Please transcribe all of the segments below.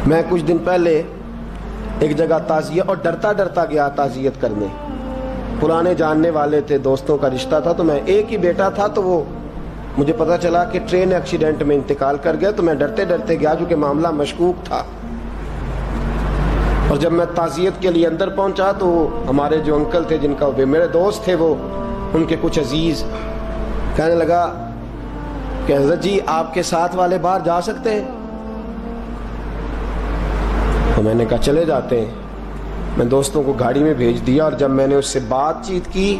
میں کچھ دن پہلے ایک جگہ تعزیت اور ڈرتا ڈرتا گیا تعزیت کرنے. پرانے جاننے والے تھے, دوستوں کا رشتہ تھا, تو میں ایک ہی بیٹا تھا, تو وہ مجھے پتا چلا کہ ٹرین ایکسیڈنٹ میں انتقال کر گیا. تو میں ڈرتے ڈرتے گیا کیونکہ معاملہ مشکوک تھا. اور جب میں تعزیت کے لیے اندر پہنچا تو ہمارے جو انکل تھے, جن کا میرے دوست تھے, وہ ان کے کچھ عزیز کہنے لگا کہ حضرت جی آپ کے ساتھ والے باہر جا سکتے ہیں؟ تو میں نے کہا چلے جاتے ہیں. میں دوستوں کو گاڑی میں بھیج دیا, اور جب میں نے اس سے بات چیت کی,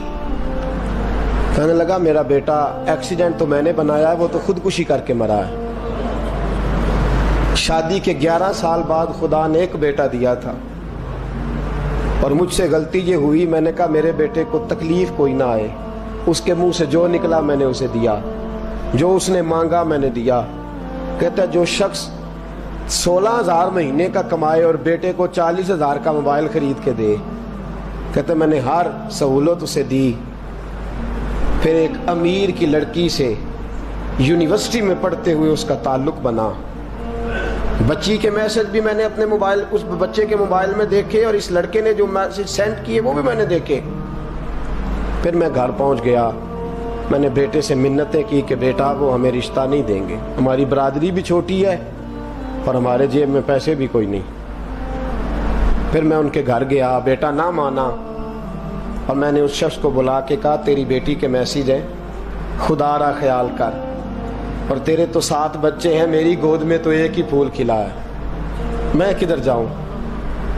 کہنے لگا میرا بیٹا ایکسیڈنٹ تو میں نے بنایا ہے, وہ تو خودکشی کر کے مرا ہے. شادی کے 11 سال بعد خدا نے ایک بیٹا دیا تھا, اور مجھ سے غلطی یہ ہوئی, میں نے کہا میرے بیٹے کو تکلیف کوئی نہ آئے. اس کے منہ سے جو نکلا میں نے اسے دیا, جو اس نے مانگا میں نے دیا. کہتا ہے جو شخص 16,000 مہینے کا کمائے اور بیٹے کو 40,000 کا موبائل خرید کے دے, کہتا ہے میں نے ہر سہولت اسے دی. پھر ایک امیر کی لڑکی سے یونیورسٹی میں پڑھتے ہوئے اس کا تعلق بنا. بچی کے میسج بھی میں نے اپنے موبائل, اس بچے کے موبائل میں دیکھے, اور اس لڑکے نے جو میسج سینڈ کیے وہ بھی میں نے دیکھے. پھر میں گھر پہنچ گیا, میں نے بیٹے سے منتیں کی کہ بیٹا وہ ہمیں رشتہ نہیں دیں گے, ہماری برادری بھی چھوٹی ہے اور ہمارے جیب میں پیسے بھی کوئی نہیں. پھر میں ان کے گھر گیا, بیٹا نہ مانا, اور میں نے اس شخص کو بلا کے کہا تیری بیٹی کے میسیج ہیں, خدا را خیال کر, اور تیرے تو 7 بچے ہیں, میری گود میں تو ایک ہی پھول کھلا ہے, میں کدھر جاؤں,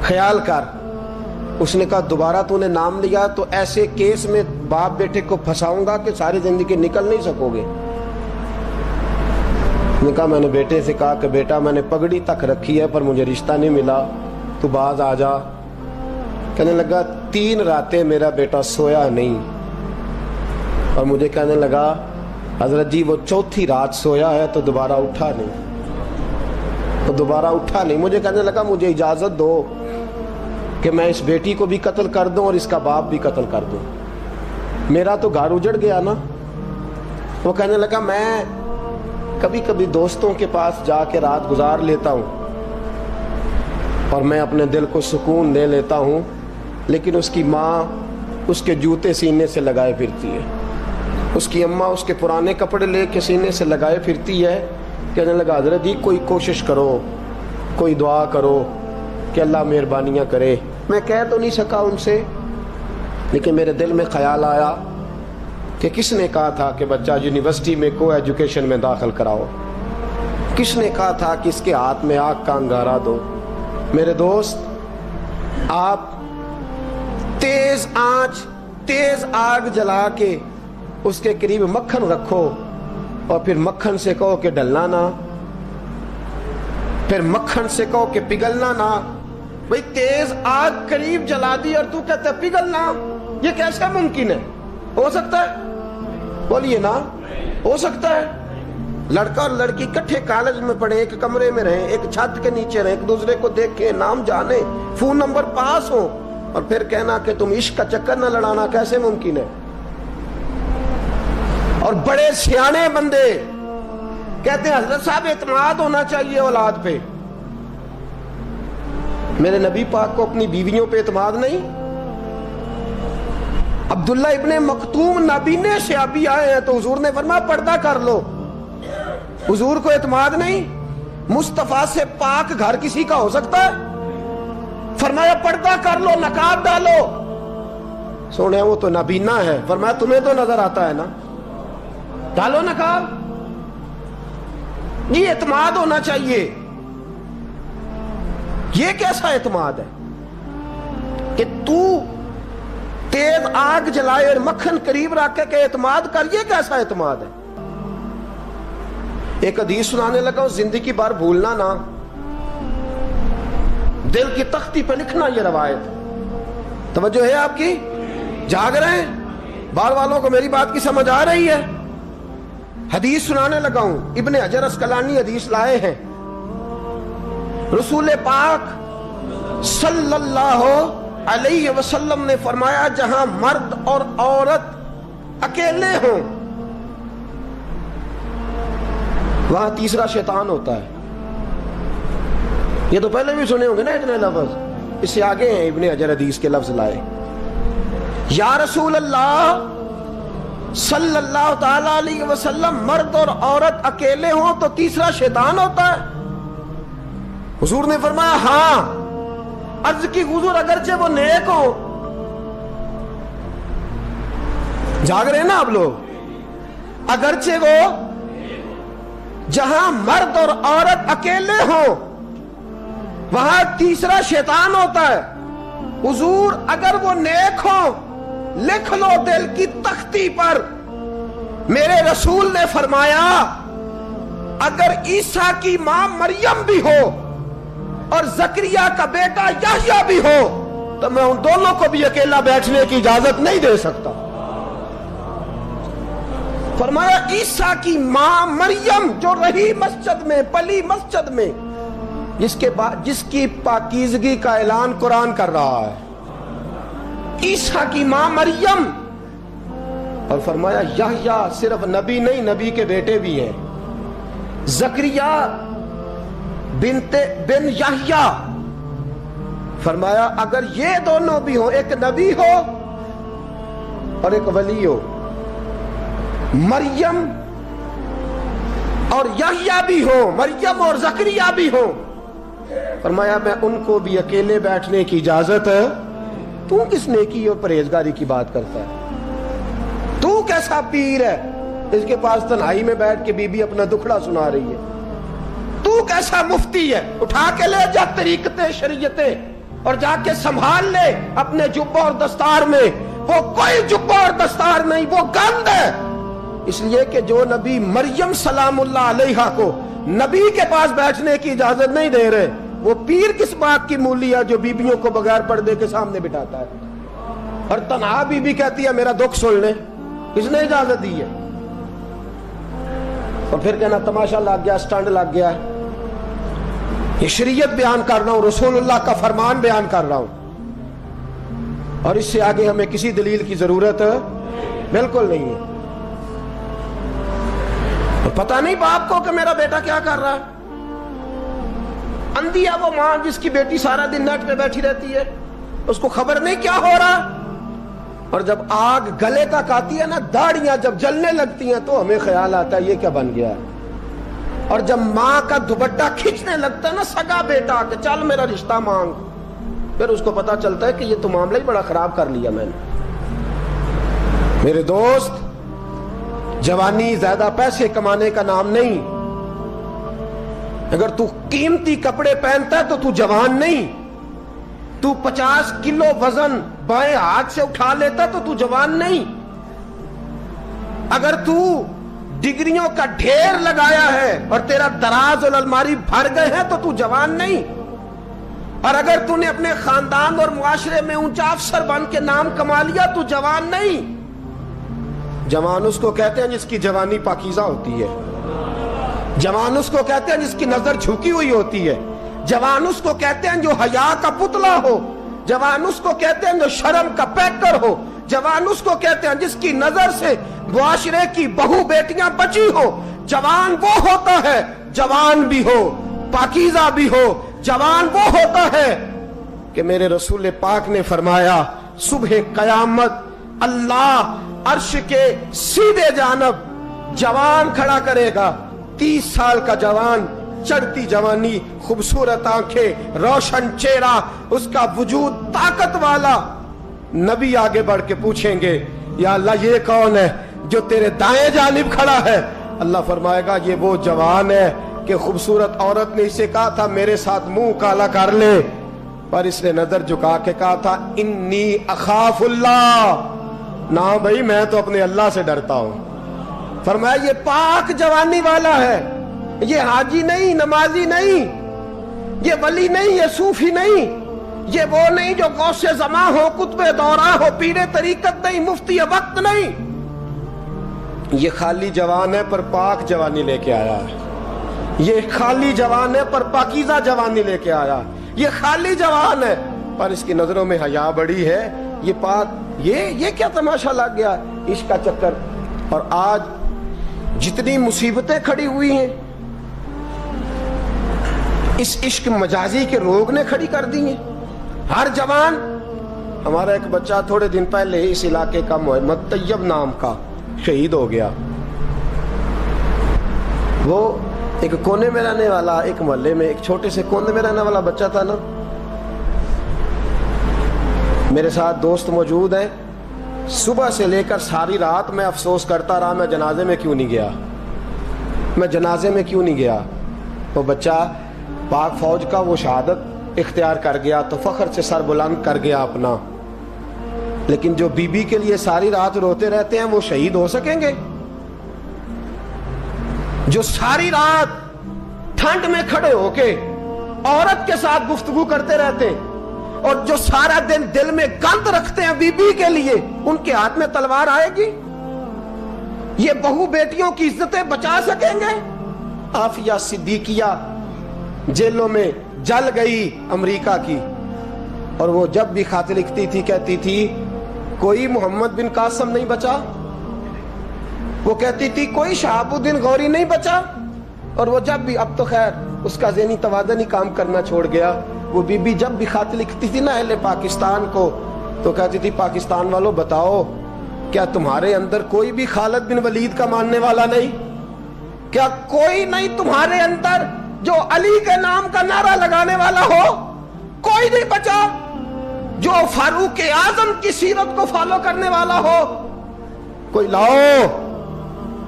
خیال کر. اس نے کہا دوبارہ تو نے نام لیا تو ایسے کیس میں باپ بیٹے کو پھنساؤں گا کہ ساری زندگی نکل نہیں سکو گے. نے کہا میں نے بیٹے سے کہا کہ بیٹا میں نے پگڑی تک رکھی ہے پر مجھے رشتہ نہیں ملا, تو باز آ جا. کہنے لگا 3 راتیں میرا بیٹا سویا نہیں, اور مجھے کہنے لگا حضرت جی وہ 4تھی رات سویا ہے تو دوبارہ اٹھا نہیں. مجھے کہنے لگا مجھے اجازت دو کہ میں اس بیٹی کو بھی قتل کر دوں اور اس کا باپ بھی قتل کر دوں, میرا تو گھر اجڑ گیا نا. وہ کہنے لگا میں کبھی کبھی دوستوں کے پاس جا کے رات گزار لیتا ہوں اور میں اپنے دل کو سکون دے لیتا ہوں, لیکن اس کی ماں اس کے جوتے سینے سے لگائے پھرتی ہے, اس کی اماں اس کے پرانے کپڑے لے کے سینے سے لگائے پھرتی ہے. کہنے لگا حضرت جی کوئی کوشش کرو, کوئی دعا کرو کہ اللہ مہربانیاں کرے. میں کہہ تو نہیں سکا ان سے, لیکن میرے دل میں خیال آیا کہ کس نے کہا تھا کہ بچہ یونیورسٹی میں کو ایجوکیشن میں داخل کراؤ, کس نے کہا تھا کہ اس کے ہاتھ میں آگ کا انگارہ دو. میرے دوست, آپ تیز آنچ تیز آگ جلا کے اس کے قریب مکھن رکھو, اور پھر مکھن سے کہو کہ ڈلنا نہ, پھر مکھن سے کہو کہ پگھلنا نہ. بھئی تیز آگ قریب جلا دی اور تو کہتے پگھلنا, یہ کیسا ممکن ہے؟ ہو سکتا ہے؟ بولیے نا, ہو سکتا ہے؟ لڑکا اور لڑکی کٹھے کالج میں پڑھیں, ایک کمرے میں رہیں, ایک چھت کے نیچے رہیں, ایک دوسرے کو دیکھیں, نام جانیں, فون نمبر پاس ہو, اور پھر کہنا کہ تم عشق کا چکر نہ لڑانا, کیسے ممکن ہے؟ اور بڑے سیانے بندے کہتے ہیں حضرت صاحب اعتماد ہونا چاہیے اولاد پہ. میرے نبی پاک کو اپنی بیویوں پہ اعتماد نہیں؟ عبداللہ ابن مکتوم نابینے سے ابھی آئے ہیں تو حضور نے فرمایا پردہ کر لو. حضور کو اعتماد نہیں؟ مصطفیٰ سے پاک گھر کسی کا ہو سکتا ہے؟ فرمایا پردہ کر لو, نقاب ڈالو. سونے وہ تو نابینا ہے, فرمایا تمہیں تو نظر آتا ہے نا, ڈالو نقاب. یہ اعتماد ہونا چاہیے. یہ کیسا اعتماد ہے کہ تو تیز آگ جلائے اور مکھن قریب رکھ کے اعتماد کر, یہ کیسا اعتماد ہے؟ ایک حدیث سنانے لگا, زندگی بھر بھولنا نہ, دل کی تختی پہ لکھنا یہ روایت. توجہ ہے آپ کی؟ جاگ رہے ہیں؟ باہر والوں کو میری بات کی سمجھ آ رہی ہے؟ حدیث سنانے لگا ہوں, ابن حجر اسقلانی حدیث لائے ہیں. رسول پاک صلی اللہ علیہ وسلم نے فرمایا جہاں مرد اور عورت اکیلے ہوں وہاں تیسرا شیطان ہوتا ہے. یہ تو پہلے بھی سنے ہوں گے نا اتنے لفظ. اس سے آگے ہیں ابن حجر حدیث کے لفظ لائے. یا رسول اللہ صلی اللہ تعالی علیہ وسلم، مرد اور عورت اکیلے ہوں تو تیسرا شیطان ہوتا ہے؟ حضور نے فرمایا ہاں. عرض کی حضور اگرچہ وہ نیک ہو. جاگ رہے ہیں نا آپ لوگ؟ اگرچہ وہ جہاں مرد اور عورت اکیلے ہوں وہاں تیسرا شیطان ہوتا ہے. حضور اگر وہ نیک ہو لکھ لو دل کی تختی پر. میرے رسول نے فرمایا اگر عیسیٰ کی ماں مریم بھی ہو اور زکریا کا بیٹا یحییٰ بھی ہو تو میں ان دونوں کو بھی اکیلا بیٹھنے کی اجازت نہیں دے سکتا. فرمایا عیسیٰ کی ماں مریم جو رہی مسجد میں، پلی مسجد میں، جس کی پاکیزگی کا اعلان قرآن کر رہا ہے، عیسیٰ کی ماں مریم. اور فرمایا یحییٰ صرف نبی نہیں، نبی کے بیٹے بھی ہیں. زکریا بن یحییٰ. فرمایا اگر یہ دونوں بھی ہوں، ایک نبی ہو اور ایک ولی ہو، مریم اور یحییٰ بھی ہو، مریم اور زکریا بھی ہو، فرمایا میں ان کو بھی اکیلے بیٹھنے کی اجازت ہے. تو کس نیکی اور پرہیزگاری کی بات کرتا ہے؟ تو کیسا پیر ہے اس کے پاس تنہائی میں بیٹھ کے بی بی اپنا دکھڑا سنا رہی ہے؟ تو کیسا مفتی ہے؟ اٹھا کے لے جا طریقتیں شریعتیں اور جا کے سنبھال لے اپنے جبہ اور دستار میں. وہ کوئی جبہ اور دستار نہیں، وہ گند ہے. اس لیے کہ جو نبی مریم سلام اللہ علیہا کو نبی کے پاس بیٹھنے کی اجازت نہیں دے رہے، وہ پیر کس بات کی مولی ہے جو بیبیوں کو بغیر پردے کے سامنے بٹھاتا ہے؟ اور تنہا بی بی کہتی ہے میرا دکھ سن لے، کس نے اجازت دی ہے؟ اور پھر کہنا تماشا لگ گیا، سٹنڈ لگ گیا. یہ شریعت بیان کر رہا ہوں، رسول اللہ کا فرمان بیان کر رہا ہوں، اور اس سے آگے ہمیں کسی دلیل کی ضرورت بالکل نہیں ہے. پتہ نہیں باپ کو کہ میرا بیٹا کیا کر رہا ہے. اندھی ہے وہ ماں جس کی بیٹی سارا دن نیٹ پہ بیٹھی رہتی ہے، اس کو خبر نہیں کیا ہو رہا. اور جب آگ گلے تک آتی ہے نا، داڑیاں جب جلنے لگتی ہیں تو ہمیں خیال آتا ہے یہ کیا بن گیا ہے. اور جب ماں کا دوپٹہ کھینچنے لگتا ہے نا سگا بیٹا کہ چل میرا رشتہ مانگ، پھر اس کو پتا چلتا ہے کہ یہ تو معاملہ ہی بڑا خراب کر لیا میں نے. میرے دوست، جوانی زیادہ پیسے کمانے کا نام نہیں. اگر تو قیمتی کپڑے پہنتا ہے تو تو جوان نہیں. تو 50 کلو وزن بائیں ہاتھ سے اٹھا لیتا تو تو جوان نہیں. اگر تو ڈگریوں کا ڈھیر لگایا ہے اور تیرا دراز اور الماری بھر گئے ہیں تو تو جوان نہیں. اور اگر تو نے اپنے خاندان اور معاشرے میں اونچا افسر بن کے نام کما لیا تو جوان نہیں. جوان اس کو کہتے ہیں جس کی جوانی پاکیزہ ہوتی ہے. جوان اس کو کہتے ہیں جس کی نظر جھکی ہوئی ہوتی ہے. جوان اس کو کہتے ہیں جو حیا کا پتلا ہو. جوان اس کو کہتے ہیں جو شرم کا پیکر ہو. جوان اس کو کہتے ہیں جس کی نظر سے معاشرے کی بہو بیٹیاں بچی ہو. جوان وہ ہوتا ہے، جوان بھی ہو پاکیزہ بھی ہو، جوان وہ ہوتا ہے کہ میرے رسول پاک نے فرمایا صبح قیامت اللہ عرش کے سیدھے جانب جوان کھڑا کرے گا. 30 سال کا جوان، چڑھتی جوانی، خوبصورت آنکھیں، روشن چہرہ، اس کا وجود طاقت والا. نبی آگے بڑھ کے پوچھیں گے یا اللہ یہ کون ہے جو تیرے دائیں جانب کھڑا ہے؟ اللہ فرمائے گا یہ وہ جوان ہے کہ خوبصورت عورت نے اسے کہا تھا میرے ساتھ منہ کالا کر لے، پر اس نے نظر جھکا کے کہا تھا انی اخاف اللہ. نہ بھائی میں تو اپنے اللہ سے ڈرتا ہوں. فرمایا یہ پاک جوانی والا ہے، یہ حاجی نہیں، نمازی نہیں، یہ ولی نہیں، یہ صوفی نہیں، یہ وہ نہیں جو غوث زماں ہو، قطب دورہ ہو، پیر طریقت نہیں، مفتی وقت نہیں. یہ خالی جوان ہے پر پاک جوانی لے کے آیا ہے. یہ خالی جوان ہے پر پاکیزہ جوانی لے کے آیا. یہ خالی جوان ہے پر اس کی نظروں میں حیا بڑی ہے. یہ پاک، یہ کیا تماشا لگ گیا عشق کا چکر. اور آج جتنی مصیبتیں کھڑی ہوئی ہیں، اس عشق مجازی کے روگ نے کھڑی کر دی ہیں. ہر جوان. ہمارا ایک بچہ تھوڑے دن پہلے اس علاقے کا محمد طیب نام کا شہید ہو گیا. وہ ایک کونے میں رہنے والا, ایک محلے میں ایک چھوٹے سے کونے میں رہنے والا بچہ تھا نا. میرے ساتھ دوست موجود ہیں. صبح سے لے کر ساری رات میں افسوس کرتا رہا میں جنازے میں کیوں نہیں گیا, میں جنازے میں کیوں نہیں گیا. وہ بچہ پاک فوج کا وہ شہادت اختیار کر گیا تو فخر سے سر بلند کر گیا اپنا. لیکن جو بی بی کے لیے ساری رات روتے رہتے ہیں وہ شہید ہو سکیں گے؟ جو ساری رات ٹھنڈ میں کھڑے ہو کے عورت کے ساتھ گفتگو کرتے رہتے ہیں اور جو سارا دن دل میں گند رکھتے ہیں بی بی کے لیے, ان کے ہاتھ میں تلوار آئے گی؟ یہ بہو بیٹیوں کی عزتیں بچا سکیں گے؟ عافیہ صدیقیہ جیلوں میں جل گئی امریکہ کی, اور وہ جب بھی خط لکھتی تھی کہتی تھی کوئی محمد بن قاسم نہیں بچا, وہ کہتی تھی کوئی شہاب الدین غوری نہیں بچا. اور وہ جب بھی, اب تو خیر اس کا ذہنی توازن ہی کام کرنا چھوڑ گیا, وہ بی بی جب بھی خط لکھتی تھی نا اہل پاکستان کو تو کہتی تھی پاکستان والوں بتاؤ کیا تمہارے اندر کوئی بھی خالد بن ولید کا ماننے والا نہیں؟ کیا کوئی نہیں تمہارے اندر جو علی کے نام کا نعرہ لگانے والا ہو؟ کوئی نہیں بچا جو فاروق اعظم کی سیرت کو فالو کرنے والا ہو. کوئی لاؤ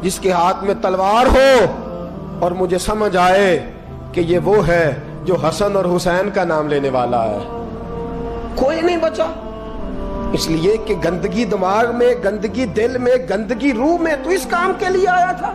جس کے ہاتھ میں تلوار ہو اور مجھے سمجھ آئے کہ یہ وہ ہے جو حسن اور حسین کا نام لینے والا ہے. کوئی نہیں بچا. اس لیے کہ گندگی دماغ میں, گندگی دل میں, گندگی روح میں تو اس کام کے لیے آیا تھا.